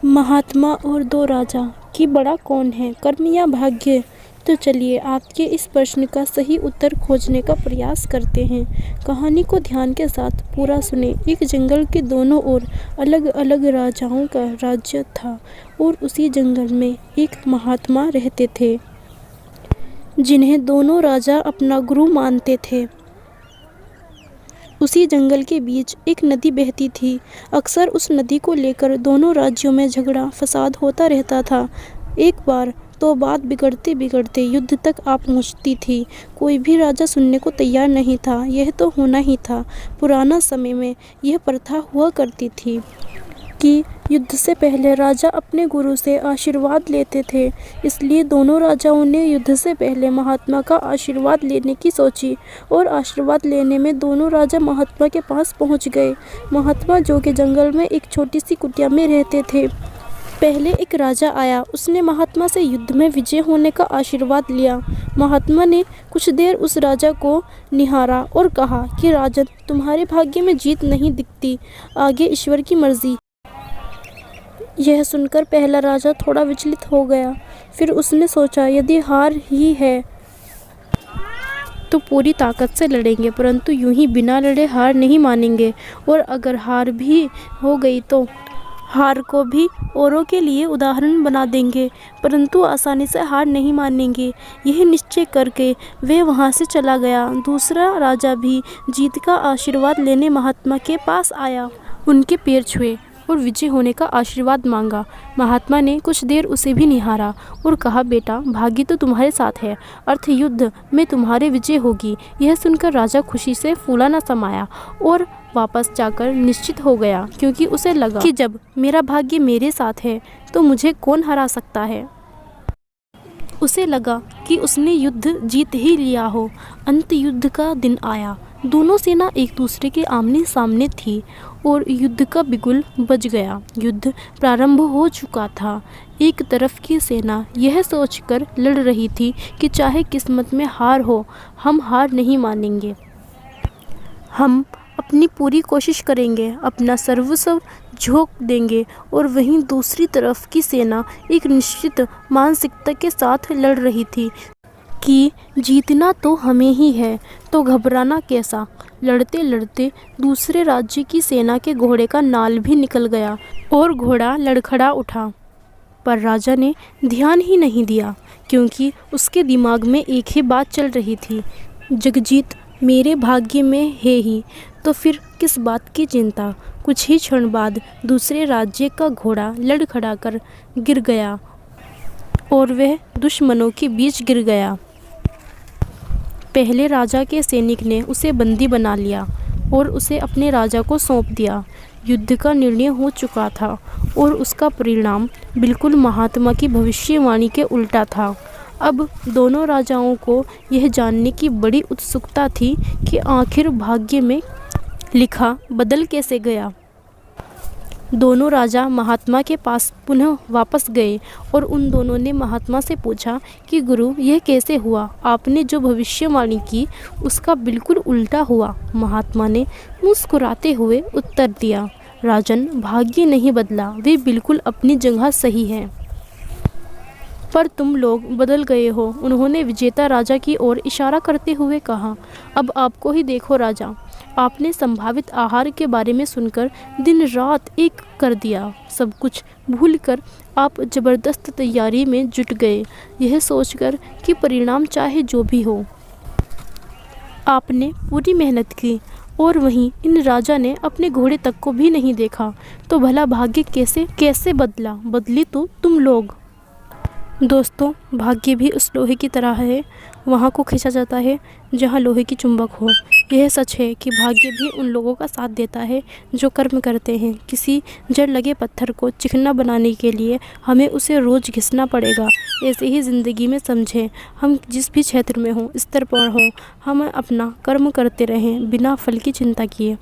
महात्मा और दो राजा कि बड़ा कौन है, कर्म या भाग्य? तो चलिए आपके इस प्रश्न का सही उत्तर खोजने का प्रयास करते हैं। कहानी को ध्यान के साथ पूरा सुने। एक जंगल के दोनों ओर अलग अलग राजाओं का राज्य था और उसी जंगल में एक महात्मा रहते थे जिन्हें दोनों राजा अपना गुरु मानते थे। उसी जंगल के बीच एक नदी बहती थी। अक्सर उस नदी को लेकर दोनों राज्यों में झगड़ा फसाद होता रहता था। एक बार तो बात बिगड़ते बिगड़ते युद्ध तक आ पहुंचती थी। कोई भी राजा सुनने को तैयार नहीं था। यह तो होना ही था। पुराना समय में यह प्रथा हुआ करती थी कि युद्ध से पहले राजा अपने गुरु से आशीर्वाद लेते थे। इसलिए दोनों राजाओं ने युद्ध से पहले महात्मा का आशीर्वाद लेने की सोची और आशीर्वाद लेने में दोनों राजा महात्मा के पास पहुंच गए। महात्मा जो कि जंगल में एक छोटी सी कुटिया में रहते थे। पहले एक राजा आया। उसने महात्मा से युद्ध में विजय होने का आशीर्वाद लिया। महात्मा ने कुछ देर उस राजा को निहारा और कहा कि राजन, तुम्हारे भाग्य में जीत नहीं दिखती, आगे ईश्वर की मर्जी। यह सुनकर पहला राजा थोड़ा विचलित हो गया। फिर उसने सोचा, यदि हार ही है तो पूरी ताकत से लड़ेंगे, परंतु यूं ही बिना लड़े हार नहीं मानेंगे, और अगर हार भी हो गई तो हार को भी औरों के लिए उदाहरण बना देंगे, परंतु आसानी से हार नहीं मानेंगे। यह निश्चय करके वे वहां से चला गया। दूसरा राजा भी जीत का आशीर्वाद लेने महात्मा के पास आया। उनके पैर छुए और विजय होने का आशीर्वाद मांगा। महात्मा ने कुछ देर उसे भी निहारा और कहा, बेटा, भाग्य तो तुम्हारे साथ है, अर्थ युद्ध में तुम्हारे विजय होगी। यह सुनकर राजा खुशी से फूला न समाया और वापस जाकर निश्चित हो गया, क्योंकि उसे लगा कि जब मेरा भाग्य मेरे साथ है तो मुझे कौन हरा सकता है। उसे लगा कि उसने युद्ध जीत ही लिया हो। अंत युद्ध का दिन आया। दोनों सेना एक दूसरे के आमने सामने थी और युद्ध का बिगुल बज गया। युद्ध प्रारंभ हो चुका था। एक तरफ की सेना यह सोचकर लड़ रही थी कि चाहे किस्मत में हार हो, हम हार नहीं मानेंगे, हम अपनी पूरी कोशिश करेंगे, अपना सर्वस्व झोंक देंगे। और वहीं दूसरी तरफ की सेना एक निश्चित मानसिकता के साथ लड़ रही थी कि जीतना तो हमें ही है, तो घबराना कैसा। लड़ते लड़ते दूसरे राज्य की सेना के घोड़े का नाल भी निकल गया और घोड़ा लड़खड़ा उठा। पर राजा ने ध्यान ही नहीं दिया, क्योंकि उसके दिमाग में एक ही बात चल रही थी, जगजीत मेरे भाग्य में है ही, तो फिर किस बात की चिंता। कुछ ही क्षण बाद दूसरे राज्य का घोड़ा लड़खड़ा कर गिर गया और वह दुश्मनों के बीच गिर गया। पहले राजा के सैनिक ने उसे बंदी बना लिया और उसे अपने राजा को सौंप दिया। युद्ध का निर्णय हो चुका था और उसका परिणाम बिल्कुल महात्मा की भविष्यवाणी के उल्टा था। अब दोनों राजाओं को यह जानने की बड़ी उत्सुकता थी कि आखिर भाग्य में लिखा बदल कैसे गया। दोनों राजा महात्मा के पास पुनः वापस गए और उन दोनों ने महात्मा से पूछा कि गुरु, यह कैसे हुआ? आपने जो भविष्यवाणी की उसका बिल्कुल उल्टा हुआ। महात्मा ने मुस्कुराते हुए उत्तर दिया, राजन, भाग्य नहीं बदला, वे बिल्कुल अपनी जगह सही हैं, पर तुम लोग बदल गए हो। उन्होंने विजेता राजा की ओर इशारा करते हुए कहा, अब आपको ही देखो राजा, आपने संभावित आहार के बारे में सुनकर दिन रात एक कर दिया। सब कुछ भूलकर आप जबरदस्त तैयारी में जुट गए, यह सोचकर कि परिणाम चाहे जो भी हो। आपने पूरी मेहनत की और वहीं इन राजा ने अपने घोड़े तक को भी नहीं देखा, तो भला भाग्य कैसे बदली तो तुम लोग। दोस्तों, भाग्य भी उस लोहे की तरह है, वहाँ को खींचा जाता है जहाँ लोहे की चुंबक हो। यह सच है कि भाग्य भी उन लोगों का साथ देता है जो कर्म करते हैं। किसी जड़ लगे पत्थर को चिकना बनाने के लिए हमें उसे रोज़ घिसना पड़ेगा। ऐसे ही ज़िंदगी में समझें, हम जिस भी क्षेत्र में हों, स्तर पर हों, हम अपना कर्म करते रहें बिना फल की चिंता किए।